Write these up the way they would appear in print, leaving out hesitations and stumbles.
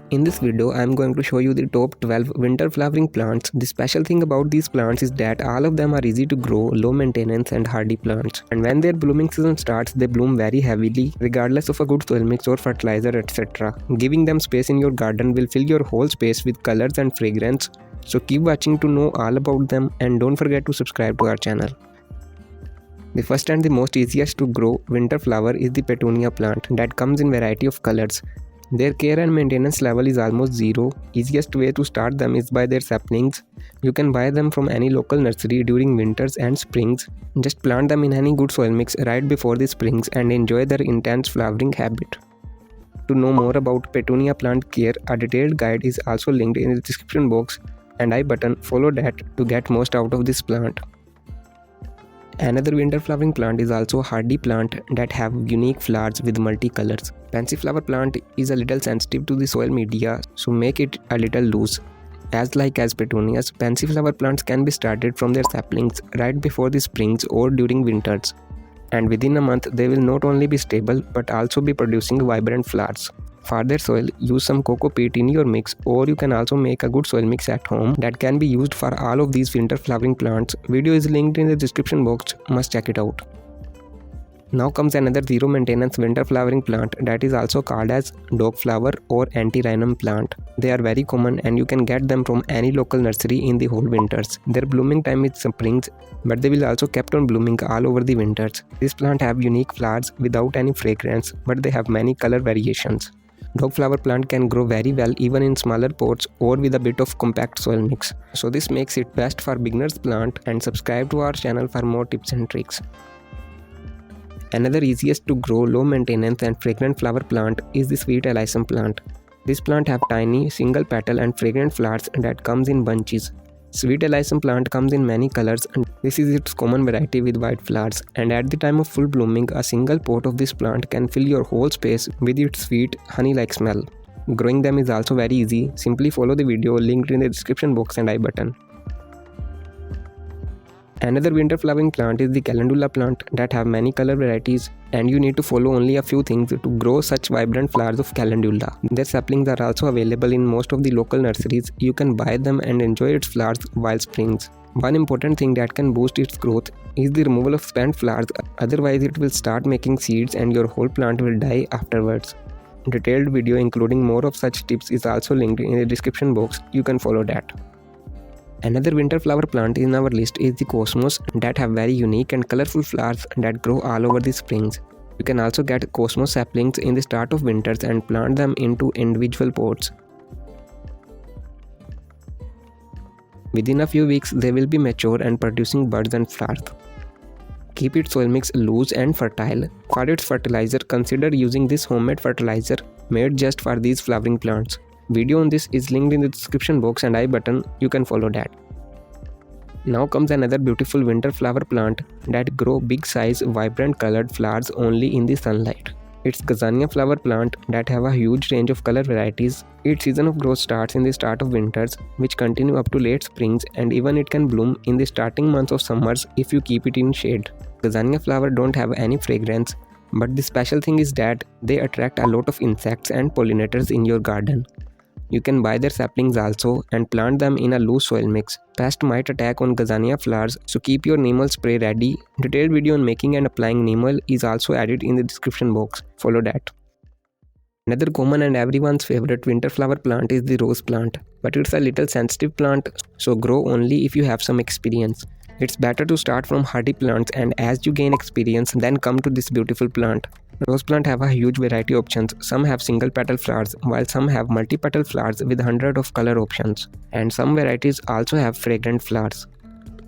In this video, I am going to show you the top 12 winter flowering plants. The special thing about these plants is that all of them are easy to grow, low maintenance and hardy plants. And when their blooming season starts, they bloom very heavily, regardless of a good soil mix or fertilizer, etc. Giving them space in your garden will fill your whole space with colors and fragrance. So keep watching to know all about them and don't forget to subscribe to our channel. The first and the most easiest to grow winter flower is the Petunia plant that comes in variety of colors. Their care and maintenance level is almost zero. Easiest way to start them is by their saplings. You can buy them from any local nursery during winters and springs. Just plant them in any good soil mix right before the springs and enjoy their intense flowering habit. To know more about Petunia plant care, a detailed guide is also linked in the description box and I button. Follow that to get most out of this plant. Another winter flowering plant is also a hardy plant that have unique flowers with multicolors. Pansy flower plant is a little sensitive to the soil media, so make it a little loose. As petunias, pansy flower plants can be started from their saplings right before the springs or during winters. And within a month, they will not only be stable but also be producing vibrant flowers. For their soil, use some coco peat in your mix, or you can also make a good soil mix at home that can be used for all of these winter flowering plants. Video is linked in the description box, must check it out. Now comes another zero maintenance winter flowering plant that is also called as dog flower or anti-rhinum plant. They are very common and you can get them from any local nursery in the whole winters. Their blooming time is springs, but they will also kept on blooming all over the winters. This plant have unique flowers without any fragrance, but they have many color variations. Dog flower plant can grow very well even in smaller pots or with a bit of compact soil mix. So this makes it best for beginners plant, and subscribe to our channel for more tips and tricks. Another easiest to grow, low maintenance and fragrant flower plant is the sweet Alyssum plant. This plant have tiny single petal and fragrant flowers that comes in bunches. Sweet Alyssum plant comes in many colors and this is its common variety with white flowers, and at the time of full blooming, a single pot of this plant can fill your whole space with its sweet honey-like smell. Growing them is also very easy. Simply follow the video linked in the description box and I button. Another winter flowering plant is the Calendula plant that have many color varieties, and you need to follow only a few things to grow such vibrant flowers of Calendula. Their saplings are also available in most of the local nurseries. You can buy them and enjoy its flowers while springs. One important thing that can boost its growth is the removal of spent flowers, otherwise it will start making seeds and your whole plant will die afterwards. Detailed video including more of such tips is also linked in the description box. You can follow that. Another winter flower plant in our list is the Cosmos that have very unique and colorful flowers that grow all over the springs. You can also get Cosmos saplings in the start of winters and plant them into individual pots. Within a few weeks, they will be mature and producing buds and flowers. Keep its soil mix loose and fertile. For its fertilizer, consider using this homemade fertilizer made just for these flowering plants. Video on this is linked in the description box and I button. You can follow that. Now comes another beautiful winter flower plant that grow big size vibrant colored flowers only in the sunlight. It's Gazania flower plant that have a huge range of color varieties. Its season of growth starts in the start of winters, which continue up to late springs, and even it can bloom in the starting months of summers if you keep it in shade. Gazania flower don't have any fragrance, but the special thing is that they attract a lot of insects and pollinators in your garden. You can buy their saplings also and plant them in a loose soil mix. Pest might attack on Gazania flowers, so keep your neem oil spray ready. Detailed video on making and applying neem oil is also added in the description box. Follow that. Another common and everyone's favorite winter flower plant is the rose plant, but it's a little sensitive plant, so grow only if you have some experience. It's better to start from hardy plants, and as you gain experience, then come to this beautiful plant. Rose plant have a huge variety of options. Some have single petal flowers, while some have multi-petal flowers with hundreds of color options. And some varieties also have fragrant flowers.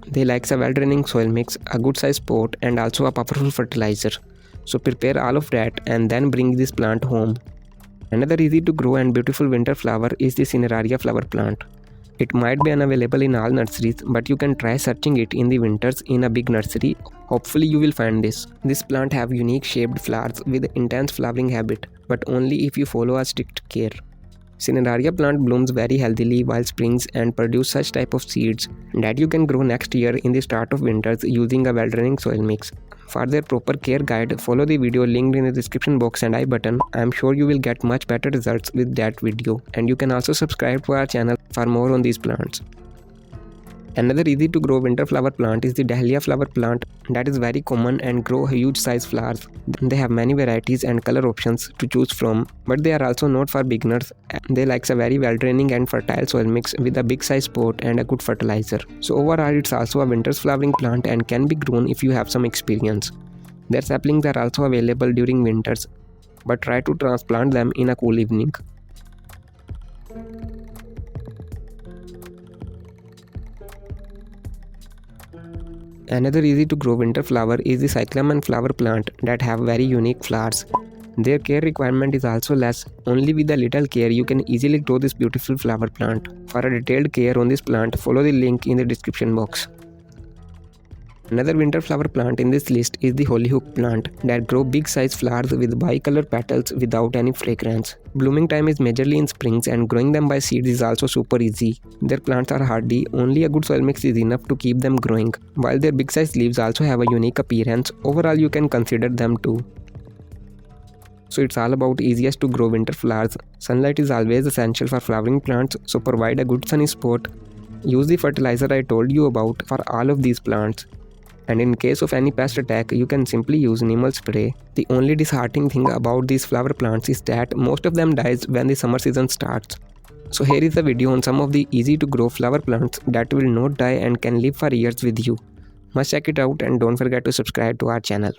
They like a well-draining soil mix, a good size pot, and also a powerful fertilizer. So prepare all of that and then bring this plant home. Another easy to grow and beautiful winter flower is the Cineraria flower plant. It might be unavailable in all nurseries, but you can try searching it in the winters in a big nursery. Hopefully you will find this. This plant have unique shaped flowers with intense flowering habit, but only if you follow a strict care. Cineraria plant blooms very healthily while springs and produce such type of seeds that you can grow next year in the start of winters using a well-draining soil mix. For their proper care guide, follow the video linked in the description box and I button. I am sure you will get much better results with that video, and you can also subscribe to our channel for more on these plants. Another easy to grow winter flower plant is the dahlia flower plant that is very common and grow huge size flowers. They have many varieties and color options to choose from, but they are also not for beginners. They like a very well draining and fertile soil mix with a big size pot and a good fertilizer. So overall it's also a winter's flowering plant and can be grown if you have some experience. Their saplings are also available during winters, but try to transplant them in a cool evening. Another easy to grow winter flower is the Cyclamen flower plant that have very unique flowers. Their care requirement is also less. Only with a little care you can easily grow this beautiful flower plant. For a detailed care on this plant, follow the link in the description box. Another winter flower plant in this list is the hollyhock plant that grow big size flowers with bicolor petals without any fragrance. Blooming time is majorly in springs and growing them by seeds is also super easy. Their plants are hardy, only a good soil mix is enough to keep them growing. While their big size leaves also have a unique appearance, overall you can consider them too. So it's all about easiest to grow winter flowers. Sunlight is always essential for flowering plants, so provide a good sunny spot. Use the fertilizer I told you about for all of these plants. And in case of any pest attack, you can simply use Neem spray. The only disheartening thing about these flower plants is that most of them dies when the summer season starts. So here is a video on some of the easy to grow flower plants that will not die and can live for years with you. Must check it out and don't forget to subscribe to our channel.